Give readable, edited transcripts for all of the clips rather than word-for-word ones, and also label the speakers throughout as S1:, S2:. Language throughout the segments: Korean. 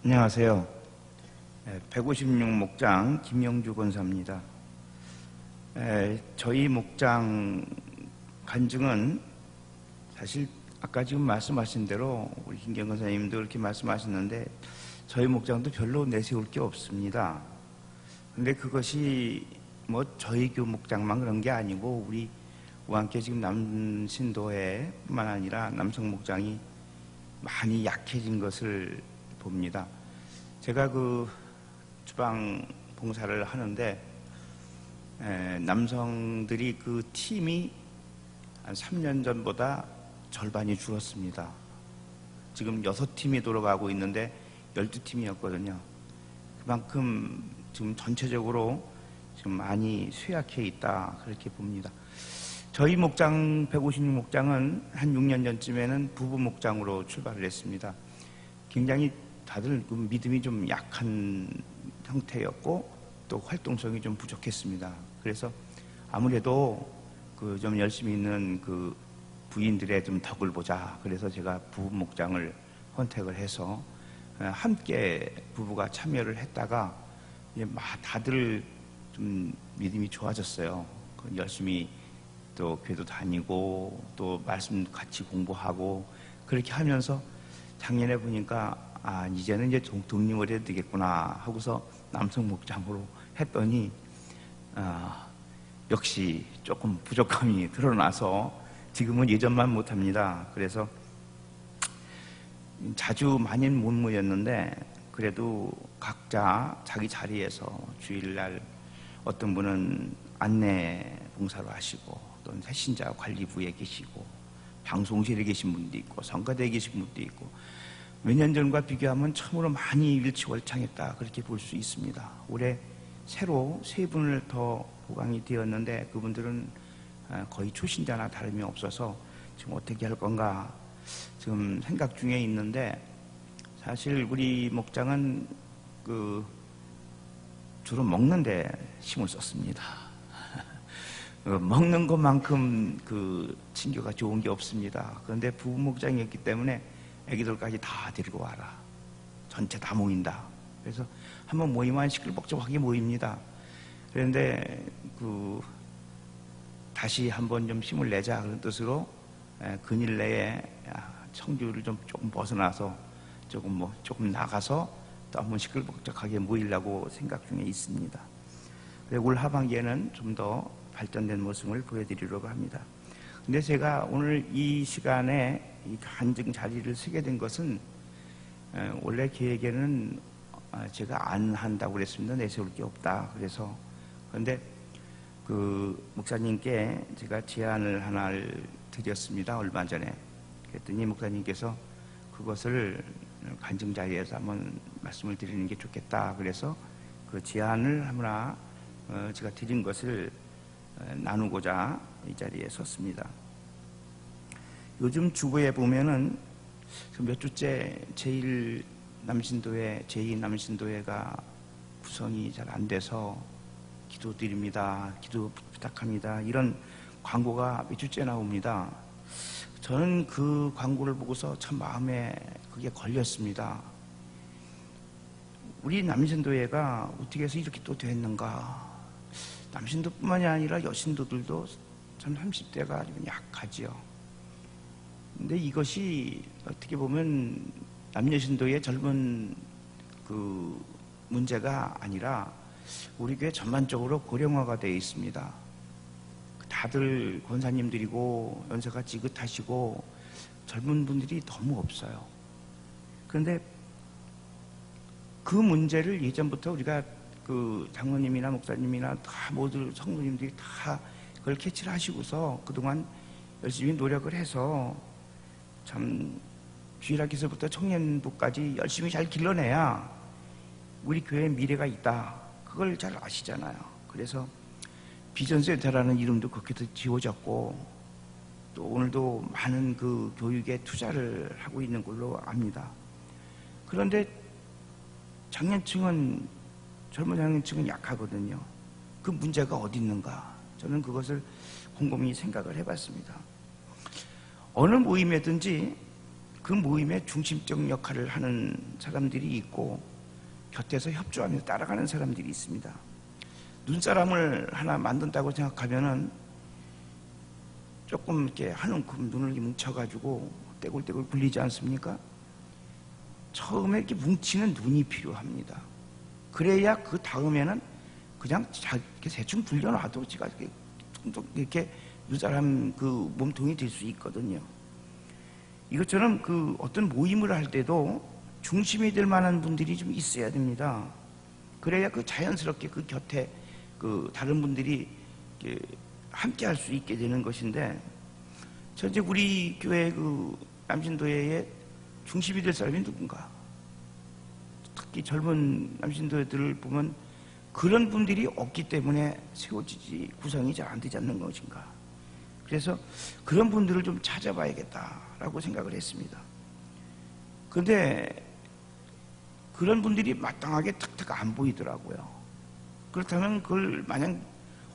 S1: 안녕하세요. 156목장 김영주 권사입니다. 저희 목장 간증은 사실 아까 지금 말씀하신 대로 우리 김경 권사님도 그렇게 말씀하셨는데 저희 목장도 별로 내세울 게 없습니다. 근데 그것이 뭐 저희 교회 목장만 그런 게 아니고 우리 우한께 지금 남신도에 뿐만 아니라 남성 목장이 많이 약해진 것을 봅니다. 제가 그 주방 봉사를 하는데 남성들이 그 팀이 한 3년 전보다 절반이 줄었습니다. 지금 6팀이 돌아가고 있는데 12팀이었거든요. 그만큼 지금 전체적으로 지금 많이 쇠약해 있다 그렇게 봅니다. 저희 목장 156목장은 한 6년 전쯤에는 부부 목장으로 출발을 했습니다. 굉장히 다들 그 믿음이 좀 약한 형태였고 또 활동성이 좀 부족했습니다. 그래서 아무래도 그 좀 열심히 있는 그 부인들의 좀 덕을 보자. 그래서 제가 부부 목장을 선택을 해서 함께 부부가 참여를 했다가 이제 막 다들 좀 믿음이 좋아졌어요. 열심히 또 교회도 다니고 또 말씀 같이 공부하고 그렇게 하면서 작년에 보니까 이제는 이제 독립을 해야 되겠구나 하고서 남성 목장으로 했더니 역시 조금 부족함이 드러나서 지금은 예전만 못합니다. 그래서 자주 많이는 못 모였는데 그래도 각자 자기 자리에서 주일날 어떤 분은 안내 봉사로 하시고 또 새신자 관리부에 계시고 방송실에 계신 분도 있고 성가대에 계신 분도 있고 몇 년 전과 비교하면 참으로 많이 일치월창했다 그렇게 볼 수 있습니다. 올해 새로 3분을 더 보강이 되었는데 그분들은 거의 초신자나 다름이 없어서 지금 어떻게 할 건가 지금 생각 중에 있는데 사실 우리 목장은 그 주로 먹는 데 힘을 썼습니다. 먹는 것만큼 그 친교가 좋은 게 없습니다. 그런데 부부 목장이었기 때문에 애기들까지 다 데리고 와라. 전체 다 모인다. 그래서 한번 모이면 시끌벅적하게 모입니다. 그런데 그 다시 한번 좀 힘을 내자 그런 뜻으로 근일 내에 청주를 좀 조금 벗어나서 조금 나가서 또 한번 시끌벅적하게 모이려고 생각 중에 있습니다. 올 하반기에는 좀 더 발전된 모습을 보여드리려고 합니다. 근데 제가 오늘 이 시간에 이 간증 자리를 쓰게 된 것은 원래 계획에는 제가 안 한다고 그랬습니다. 내세울 게 없다. 그런데 그 목사님께 제가 제안을 하나를 드렸습니다. 얼마 전에. 그랬더니 목사님께서 그것을 간증 자리에서 한번 말씀을 드리는 게 좋겠다. 그래서 그 제안을 하나 제가 드린 것을 나누고자 이 자리에 섰습니다. 요즘 주보에 보면은 몇 주째 제2남신도회가 구성이 잘 안 돼서 기도드립니다. 기도 부탁합니다. 이런 광고가 몇 주째 나옵니다. 저는 그 광고를 보고서 참 마음에 그게 걸렸습니다. 우리 남신도회가 어떻게 해서 이렇게 또 됐는가? 남신도뿐만이 아니라 여신도들도 참 30대가 좀 약하지요. 근데 이것이 어떻게 보면 남여신도의 젊은 그 문제가 아니라 우리 교회 전반적으로 고령화가 되어 있습니다. 다들 권사님들이고 연세가 지긋하시고 젊은 분들이 너무 없어요. 그런데 그 문제를 예전부터 우리가 그 장로님이나 목사님이나 다 모두 성도님들이 다 그걸 캐치를 하시고서 그동안 열심히 노력을 해서 참 주일학교에서부터 청년부까지 열심히 잘 길러내야 우리 교회에 미래가 있다. 그걸 잘 아시잖아요. 그래서 비전센터라는 이름도 그렇게 지어졌고 또 오늘도 많은 그 교육에 투자를 하고 있는 걸로 압니다. 그런데 젊은 장년층은 약하거든요. 그 문제가 어디 있는가? 저는 그것을 곰곰이 생각을 해봤습니다. 어느 모임에든지 그 모임의 중심적 역할을 하는 사람들이 있고 곁에서 협조하며 따라가는 사람들이 있습니다. 눈사람을 하나 만든다고 생각하면은 조금 이렇게 한 움큼 눈을 뭉쳐가지고 떼굴떼굴 굴리지 않습니까? 처음에 이렇게 뭉치는 눈이 필요합니다. 그래야 그 다음에는 그냥 이렇게 대충 굴려놔도 제가 이렇게 눈사람 그 몸통이 될 수 있거든요. 이것처럼 그 어떤 모임을 할 때도 중심이 될 만한 분들이 좀 있어야 됩니다. 그래야 그 자연스럽게 그 곁에 그 다른 분들이 함께 할 수 있게 되는 것인데, 현재 우리 교회 그 남신도회의 중심이 될 사람이 누군가? 특히 젊은 남신도회들을 보면 그런 분들이 없기 때문에 세워지지, 구성이 잘 안 되지 않는 것인가? 그래서 그런 분들을 좀 찾아봐야겠다라고 생각을 했습니다. 그런데 그런 분들이 마땅하게 탁탁 안 보이더라고요. 그렇다면 그걸 마냥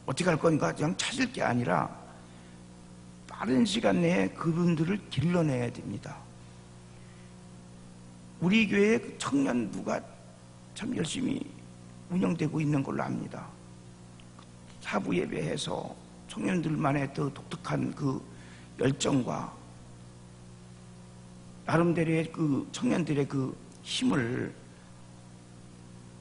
S1: 어떻게 할 건가 그냥 찾을 게 아니라 빠른 시간 내에 그분들을 길러내야 됩니다. 우리 교회의 청년부가 참 열심히 운영되고 있는 걸로 압니다. 사부 예배해서 청년들만의 더 독특한 그 열정과 나름대로의 그 청년들의 그 힘을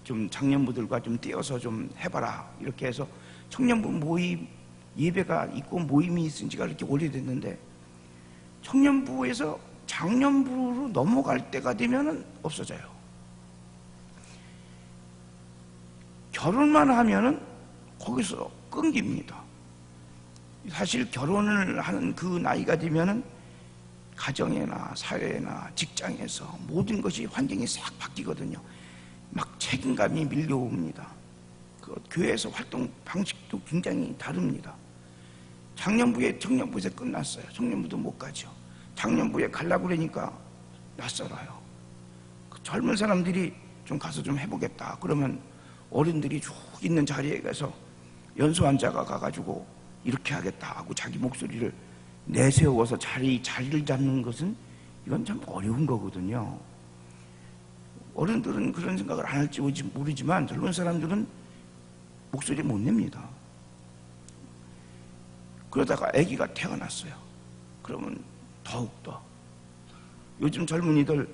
S1: 좀 장년부들과 좀 띄어서 좀 해봐라 이렇게 해서 청년부 모임 예배가 있고 모임이 있은 지가 이렇게 오래됐는데, 청년부에서 장년부로 넘어갈 때가 되면은 없어져요. 결혼만 하면은 거기서 끊깁니다. 사실 결혼을 하는 그 나이가 되면은 가정이나 사회나 직장에서 모든 것이 환경이 싹 바뀌거든요. 막 책임감이 밀려옵니다. 그 교회에서 활동 방식도 굉장히 다릅니다. 장년부에 청년부에서 끝났어요. 청년부도 못 가죠. 장년부에 가려고 그러니까 낯설어요. 그 젊은 사람들이 좀 가서 좀 해보겠다 그러면 어른들이 쭉 있는 자리에 가서 연수 환자가 가가지고 이렇게 하겠다 하고 자기 목소리를 내세워서 자리를 잡는 것은 이건 참 어려운 거거든요. 어른들은 그런 생각을 안 할지 모르지만 젊은 사람들은 목소리 못 냅니다. 그러다가 아기가 태어났어요. 그러면 더욱더 요즘 젊은이들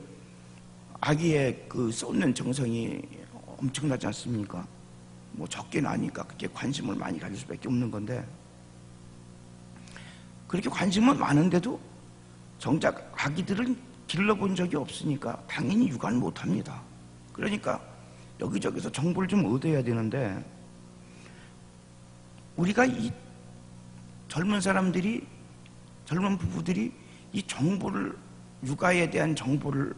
S1: 아기의 그 쏟는 정성이 엄청나지 않습니까? 뭐 적게 나니까 그렇게 관심을 많이 가질 수밖에 없는 건데, 그렇게 관심은 많은데도 정작 아기들은 길러본 적이 없으니까 당연히 육아는 못합니다. 그러니까 여기저기서 정보를 좀 얻어야 되는데, 우리가 이 젊은 사람들이, 젊은 부부들이 이 정보를, 육아에 대한 정보를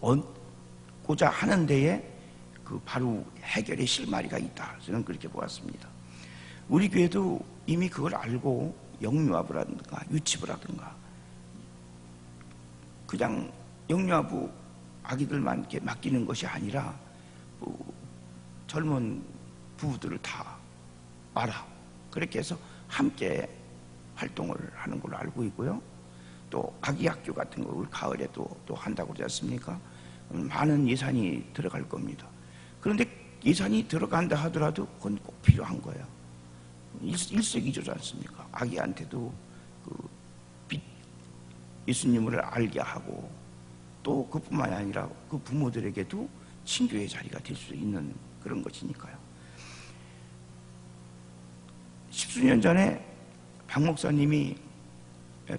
S1: 얻고자 하는 데에 그 바로 해결의 실마리가 있다. 저는 그렇게 보았습니다. 우리 교회도 이미 그걸 알고 영유아부 라든가 유치부 라든가 그냥 영유아부 아기들만 이렇게 맡기는 것이 아니라 젊은 부부들을 다 알아. 그렇게 해서 함께 활동을 하는 걸로 알고 있고요. 또 아기 학교 같은 걸 가을에 또 한다고 그러지 않습니까? 많은 예산이 들어갈 겁니다. 그런데 예산이 들어간다 하더라도 그건 꼭 필요한 거예요. 일석이조지 않습니까? 아기한테도 예수님을 알게 하고, 또 그뿐만이 아니라 그 부모들에게도 친교의 자리가 될 수 있는 그런 것이니까요. 십수년 전에 박 목사님이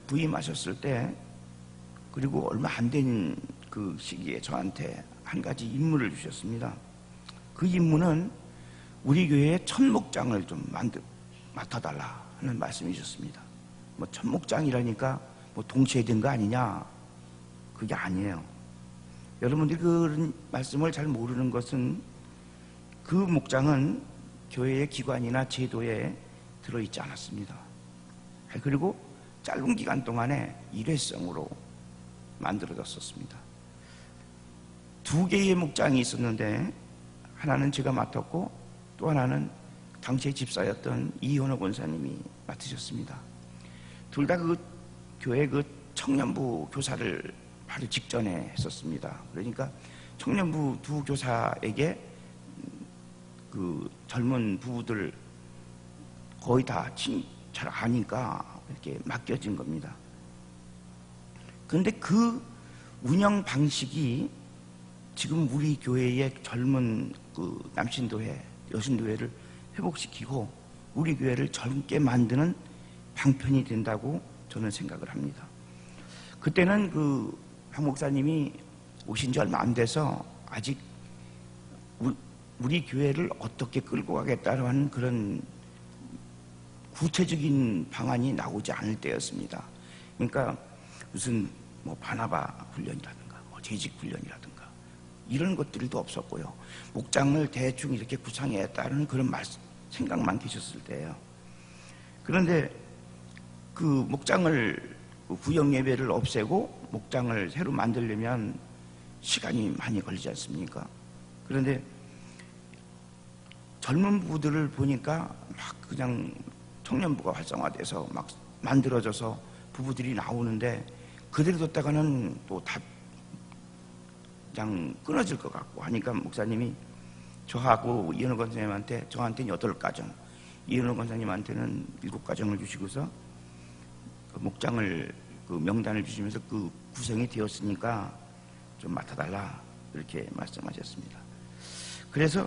S1: 부임하셨을 때, 그리고 얼마 안 된 그 시기에 저한테 한 가지 임무를 주셨습니다. 그 임무는 우리 교회의 첫 목장을 좀 맡아달라 하는 말씀이 주셨습니다. 뭐 첫 목장이라니까 뭐 동시에 된 거 아니냐? 그게 아니에요. 여러분들이 그런 말씀을 잘 모르는 것은 그 목장은 교회의 기관이나 제도에 들어있지 않았습니다. 그리고 짧은 기간 동안에 일회성으로 만들어졌었습니다. 2개의 목장이 있었는데, 하나는 제가 맡았고 또 하나는 당시에 집사였던 이현호 권사님이 맡으셨습니다. 둘 다 그 교회 그 청년부 교사를 바로 직전에 했었습니다. 그러니까 청년부 두 교사에게 그 젊은 부부들 거의 다 잘 아니까 이렇게 맡겨진 겁니다. 그런데 그 운영 방식이 지금 우리 교회의 젊은 그 남신도회, 여신도회를 회복시키고 우리 교회를 젊게 만드는 방편이 된다고 저는 생각을 합니다. 그때는 그 박 목사님이 오신 지 얼마 안 돼서 아직 우리 교회를 어떻게 끌고 가겠다는 하는 그런 구체적인 방안이 나오지 않을 때였습니다. 그러니까 무슨 뭐 바나바 훈련이라든가 뭐 재직 훈련이라든가 이런 것들도 없었고요. 목장을 대충 이렇게 구상했다는 그런 생각만 계셨을 때예요. 그런데 그 목장을 구역 예배를 없애고 목장을 새로 만들려면 시간이 많이 걸리지 않습니까? 그런데 젊은 부부들을 보니까 막 그냥 청년부가 활성화돼서 막 만들어져서 부부들이 나오는데 그대로 뒀다가는 또 다 그냥 끊어질 것 같고 하니까 목사님이 저하고 이현호 권사님한테 저한테는 8가정, 이현호 권사님한테는 7가정을 주시고서 그 목장을 그 명단을 주시면서 그 구성이 되었으니까 좀 맡아달라 이렇게 말씀하셨습니다. 그래서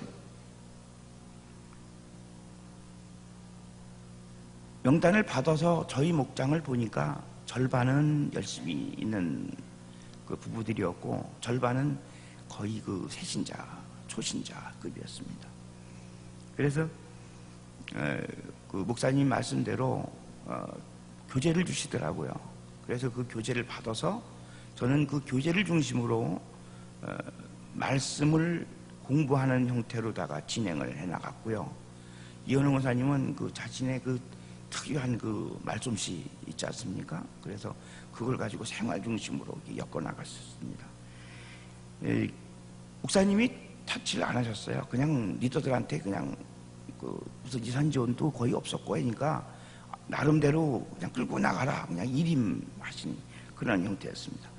S1: 명단을 받아서 저희 목장을 보니까 절반은 열심히 있는 그 부부들이었고 절반은 거의 그 새신자, 초신자급이었습니다. 그래서 그 목사님 말씀대로 교재를 주시더라고요. 그래서 그 교재를 받아서 저는 그 교재를 중심으로 말씀을 공부하는 형태로다가 진행을 해나갔고요. 이현웅 원사님은 그 자신의 그 특유한 그 말솜씨 있지 않습니까? 그래서 그걸 가지고 생활 중심으로 엮어 나갔었습니다. 목사님이 타치를 안 하셨어요. 그냥 리더들한테 그냥 그 무슨 이산 지원도 거의 없었고 그러니까 나름대로 그냥 끌고 나가라 그냥 일임하신 그런 형태였습니다.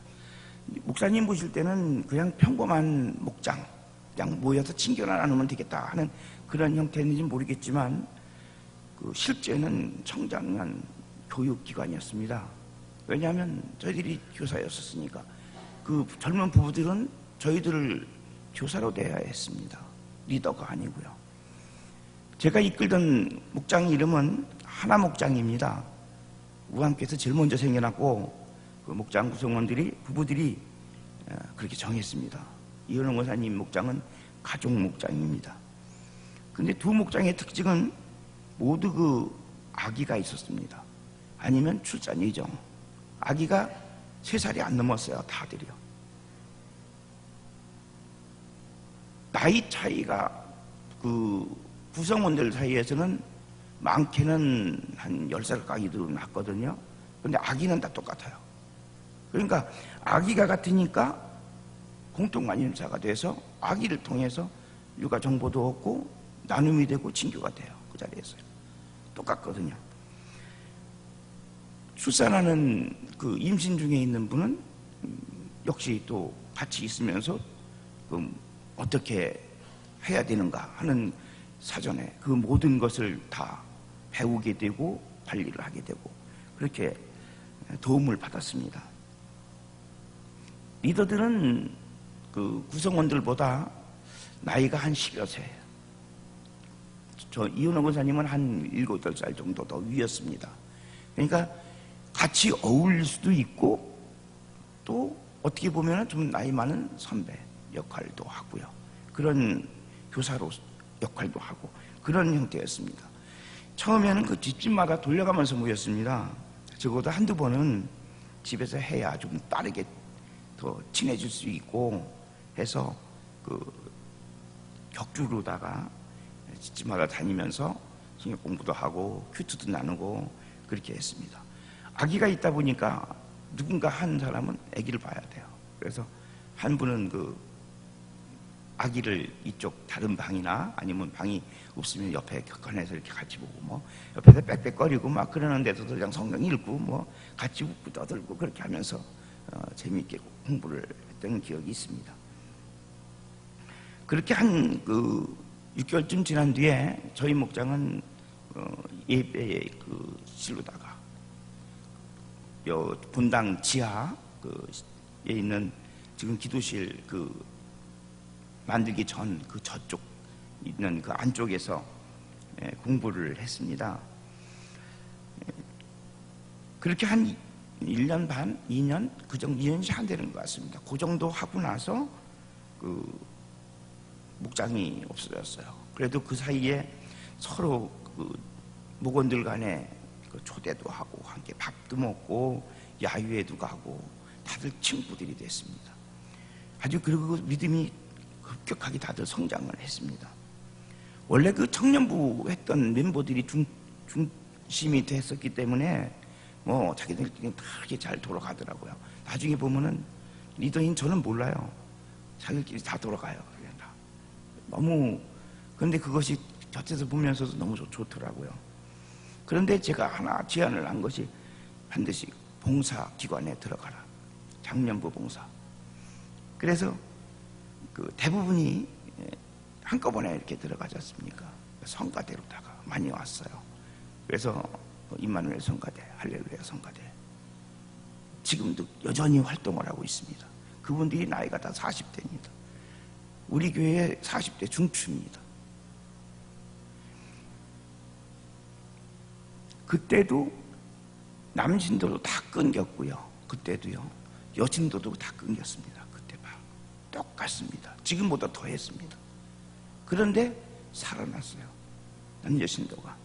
S1: 목사님 보실 때는 그냥 평범한 목장 그냥 모여서 친교나 나누면 되겠다 하는 그런 형태인지 모르겠지만 그 실제는 청장년 교육기관이었습니다. 왜냐하면 저희들이 교사였었으니까 그 젊은 부부들은 저희들을 교사로 대해야 했습니다. 리더가 아니고요. 제가 이끌던 목장 이름은 하나 목장입니다. 우함께서 제일 먼저 생겨났고 그 목장 구성원들이 부부들이 그렇게 정했습니다. 이현웅 원사님 목장은 가족 목장입니다. 근데 두 목장의 특징은 모두 그 아기가 있었습니다. 아니면 출산 예정. 아기가 3살이 안 넘었어요. 다들이요. 나이 차이가 그 구성원들 사이에서는 많게는 한 10살까지도 났거든요. 근데 아기는 다 똑같아요. 그러니까 아기가 같으니까 공통관심사가 돼서 아기를 통해서 육아 정보도 얻고 나눔이 되고 친교가 돼요. 그 자리에서요. 똑같거든요. 출산하는 그 임신 중에 있는 분은 역시 또 같이 있으면서 그 어떻게 해야 되는가 하는 사전에 그 모든 것을 다 배우게 되고 관리를 하게 되고 그렇게 도움을 받았습니다. 리더들은 그 구성원들보다 나이가 한 10여 세. 저 이현호 권사님은 한 7, 8살 정도 더 위였습니다. 그러니까 같이 어울릴 수도 있고 또 어떻게 보면 좀 나이 많은 선배 역할도 하고요. 그런 교사로 역할도 하고 그런 형태였습니다. 처음에는 그 집집마다 돌려가면서 모였습니다. 적어도 한두 번은 집에서 해야 좀 빠르게 더 친해질 수 있고 해서 그 격주로다가 집집마다 다니면서 성경 공부도 하고 큐트도 나누고 그렇게 했습니다. 아기가 있다 보니까 누군가 한 사람은 아기를 봐야 돼요. 그래서 한 분은 그 아기를 이쪽 다른 방이나 아니면 방이 없으면 옆에 격간해서 이렇게 같이 보고 뭐 옆에서 빽빽거리고 막 그러는 데서도 그냥 성경 읽고 뭐 같이 웃고 떠들고 그렇게 하면서 재미있게 공부를 했던 기억이 있습니다. 그렇게 한 6개월쯤 지난 뒤에 저희 목장은 예배에 실로다가 본당 지하에 있는 지금 기도실 만들기 전 저쪽 있는 안쪽에서 공부를 했습니다. 그렇게 한 1년 반, 2년, 2년이 안 되는 것 같습니다. 그 정도 하고 나서 목장이 없어졌어요. 그래도 그 사이에 서로 목원들 간에 초대도 하고 함께 밥도 먹고 야유회도 가고 다들 친구들이 됐습니다. 아주 그리고 믿음이 급격하게 다들 성장을 했습니다. 원래 청년부 했던 멤버들이 중심이 됐었기 때문에 자기들끼리 다 이렇게 잘 돌아가더라고요. 나중에 보면은 리더인 저는 몰라요. 자기들끼리 다 돌아가요. 너무, 그런데 그것이 곁에서 보면서도 너무 좋더라고요. 그런데 제가 하나 제안을 한 것이 반드시 봉사기관에 들어가라. 장년부 봉사. 그래서 대부분이 한꺼번에 이렇게 들어가지 않습니까? 성가대로다가 많이 왔어요. 그래서 임마누엘 성가대, 할렐루야 성가대. 지금도 여전히 활동을 하고 있습니다. 그분들이 나이가 다 40대입니다. 우리 교회의 40대 중추입니다. 그때도 남신도도 다 끊겼고요. 그때도요. 여신도도 다 끊겼습니다. 그때 봐. 똑같습니다. 지금보다 더 했습니다. 그런데 살아났어요. 남여신도가.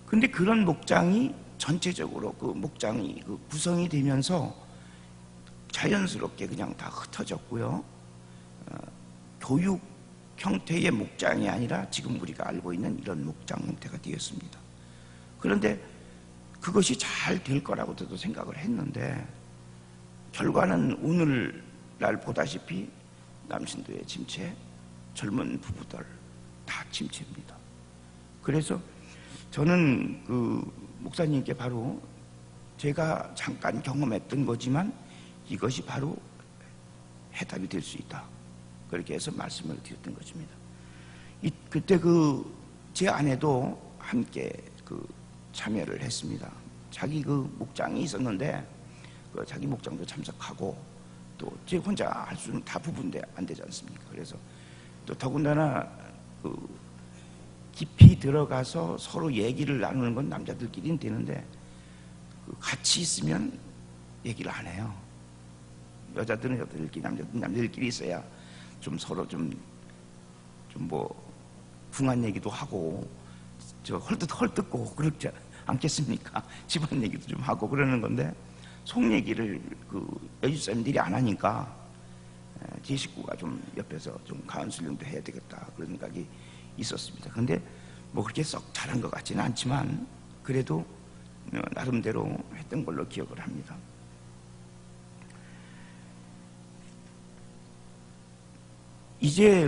S1: 근데 그런 목장이 전체적으로 목장이 구성이 되면서 자연스럽게 그냥 다 흩어졌고요. 교육 형태의 목장이 아니라 지금 우리가 알고 있는 이런 목장 형태가 되었습니다. 그런데 그것이 잘 될 거라고 저도 생각을 했는데 결과는 오늘날 보다시피 남신도의 침체, 젊은 부부들 다 침체입니다. 그래서 저는 목사님께 바로 제가 잠깐 경험했던 거지만 이것이 바로 해답이 될 수 있다. 그렇게 해서 말씀을 드렸던 것입니다. 그때 제 아내도 함께 참여를 했습니다. 자기 목장이 있었는데 자기 목장도 참석하고 또 제 혼자 할 수는 다 부분인데 안 되지 않습니까? 그래서 또 더군다나 깊이 들어가서 서로 얘기를 나누는 건 남자들끼리는 되는데 같이 있으면 얘기를 안 해요. 여자들은 여자들끼리, 남자들은 남자들끼리 있어야 좀 서로 좀 궁한 얘기도 하고 헐뜯고 그렇지 않겠습니까? 집안 얘기도 좀 하고 그러는 건데 속 얘기를 여주사님들이 안 하니까 제 식구가 좀 옆에서 좀 가운슬링도 해야 되겠다 그런 생각이 있었습니다. 근데 그렇게 썩 잘한 것 같지는 않지만 그래도 나름대로 했던 걸로 기억을 합니다. 이제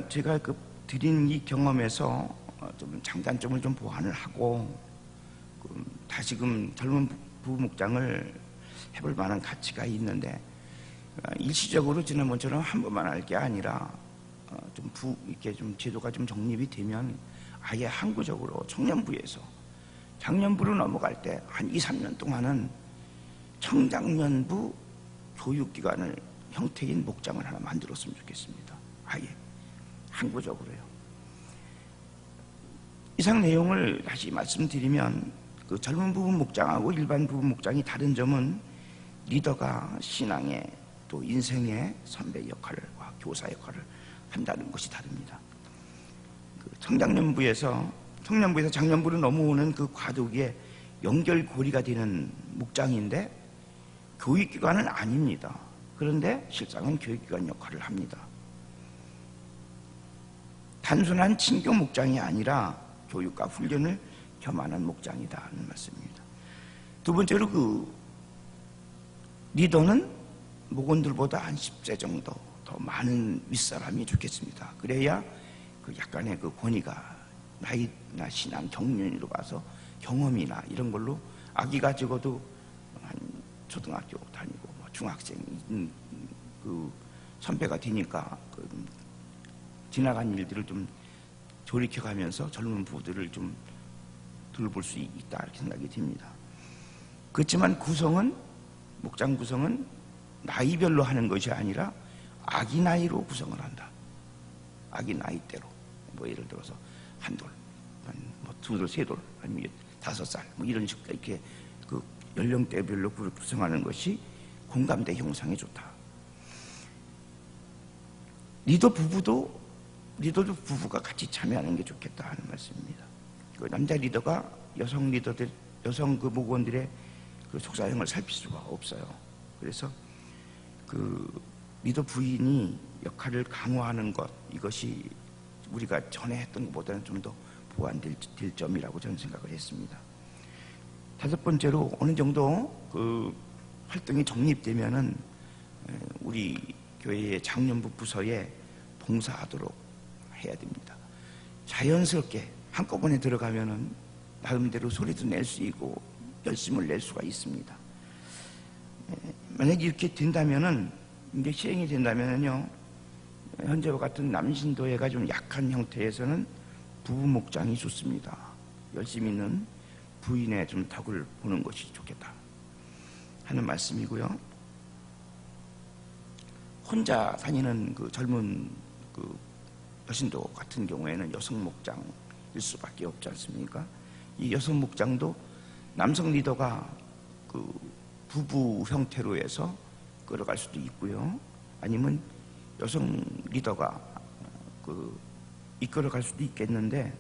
S1: 제가 드린 이 경험에서 좀 장단점을 좀 보완을 하고 다시금 젊은 부부 목장을 해볼 만한 가치가 있는데 일시적으로 지난번처럼 한 번만 할 게 아니라 이렇게 좀 제도가 좀 정립이 되면 아예 항구적으로 청년부에서 장년부로 넘어갈 때 한 2, 3년 동안은 청장년부 교육기관을 형태인 목장을 하나 만들었으면 좋겠습니다. 아예 항구적으로요. 이상 내용을 다시 말씀드리면 젊은 부부 목장하고 일반 부부 목장이 다른 점은 리더가 신앙의 또 인생의 선배 역할과 교사 역할을 한다는 것이 다릅니다. 청년부에서 장년부로 넘어오는 과도기에 연결고리가 되는 목장인데 교육기관은 아닙니다. 그런데 실상은 교육기관 역할을 합니다. 단순한 친교 목장이 아니라 교육과 훈련을 겸하는 목장이다 하는 말씀입니다. 두 번째로 리더는 목원들보다 한 10세 정도 더 많은 윗사람이 좋겠습니다. 그래야 약간의 권위가 나이나 신앙 경륜으로 봐서 경험이나 이런 걸로 아기가 적어도 한 초등학교 다니고 뭐 중학생 그 선배가 되니까 그 지나간 일들을 좀 돌이켜가면서 젊은 부부들을 좀 돌볼 수 있다 이렇게 생각이 듭니다. 그렇지만 구성은 목장 구성은 나이별로 하는 것이 아니라 아기 나이로 구성을 한다. 아기 나이대로 뭐 예를 들어서 한 돌, 뭐 두 돌, 세 돌, 아니면 5살 뭐 이런 식으로 이렇게 그 연령대별로 구성하는 것이 공감대 형성에 좋다. 리더도 부부가 같이 참여하는 게 좋겠다 하는 말씀입니다. 그 남자 리더가 여성 리더들, 여성 그 목원들의 그 속사정을 살필 수가 없어요. 그래서 그 리더 부인이 역할을 강화하는 것, 이것이 우리가 전에 했던 것보다는 좀 더 보완될 점이라고 저는 생각을 했습니다. 5번째로 어느 정도 그 활동이 정립되면은 우리 교회의 장년부 부서에 봉사하도록 해야 됩니다. 자연스럽게 한꺼번에 들어가면은 나름대로 소리도 낼 수 있고 열심을 낼 수가 있습니다. 만약에 이렇게 된다면은, 이제 시행이 된다면은요, 현재와 같은 남신도회가 좀 약한 형태에서는 부부 목장이 좋습니다. 열심히 있는 부인의 좀 덕을 보는 것이 좋겠다 하는 말씀이고요. 혼자 다니는 그 젊은 그 여신도 같은 경우에는 여성 목장일 수밖에 없지 않습니까? 이 여성 목장도 남성 리더가 그 부부 형태로 해서 끌어갈 수도 있고요. 아니면 여성 리더가 그 이끌어갈 수도 있겠는데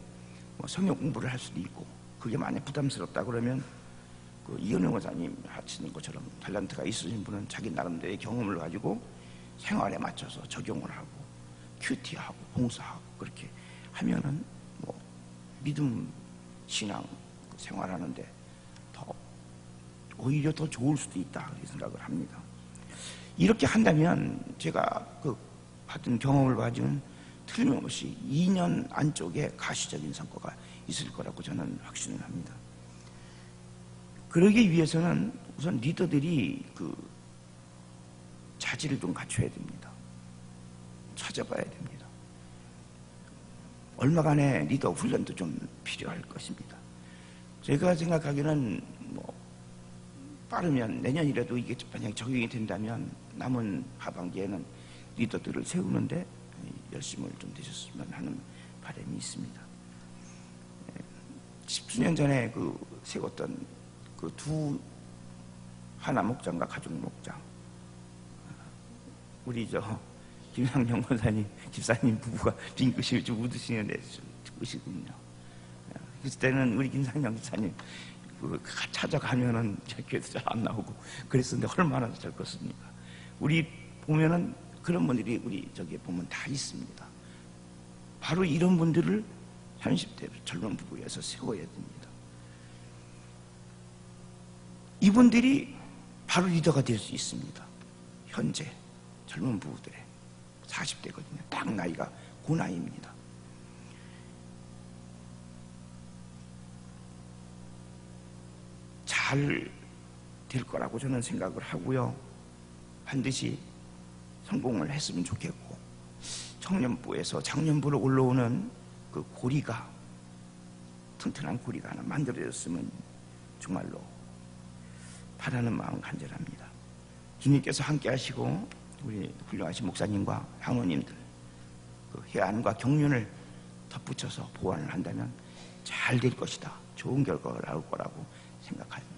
S1: 뭐 성역 공부를 할 수도 있고, 그게 만약 부담스럽다 그러면 그 이현우 원사님 하시는 것처럼 탤런트가 있으신 분은 자기 나름대로의 경험을 가지고 생활에 맞춰서 적용을 하고 큐티하고 봉사하고 그렇게 하면은 뭐 믿음 신앙 생활하는데 오히려 더 좋을 수도 있다 그렇게 생각을 합니다. 이렇게 한다면 제가 그 받은 경험을 가지고는 틀림없이 2년 안쪽에 가시적인 성과가 있을 거라고 저는 확신을 합니다. 그러기 위해서는 우선 리더들이 그 자질을 좀 갖춰야 됩니다. 찾아봐야 됩니다. 얼마간의 리더 훈련도 좀 필요할 것입니다. 제가 생각하기에는 뭐 빠르면 내년이라도 이게 만약 적용이 된다면 남은 하반기에는 리더들을 세우는데 열심을 좀 되셨으면 하는 바람이 있습니다. 10수년 전에 그 세웠던 그 두 하나 목장과 가족 목장, 우리 저 김상영 권사님, 집사님 부부가 빙긋이 좀 웃으시는데 웃으시군요. 그때는 우리 김상영 집사님 찾아가면은 제 교회도 잘 안 나오고 그랬었는데 얼마나 젊었습니까? 우리 보면은 그런 분들이 우리 저기 보면 다 있습니다. 바로 이런 분들을 30대 젊은 부부에서 세워야 됩니다. 이분들이 바로 리더가 될 수 있습니다. 현재 젊은 부부들의 40대거든요. 딱 나이가 그 나이입니다. 잘 될 거라고 저는 생각을 하고요. 반드시 성공을 했으면 좋겠고, 청년부에서 장년부로 올라오는 그 고리가, 튼튼한 고리가 하나 만들어졌으면 정말로 바라는 마음 간절합니다. 주님께서 함께 하시고 우리 훌륭하신 목사님과 향로님들 그 해안과 경륜을 덧붙여서 보완을 한다면 잘 될 것이다. 좋은 결과가 나올 거라고 생각합니다.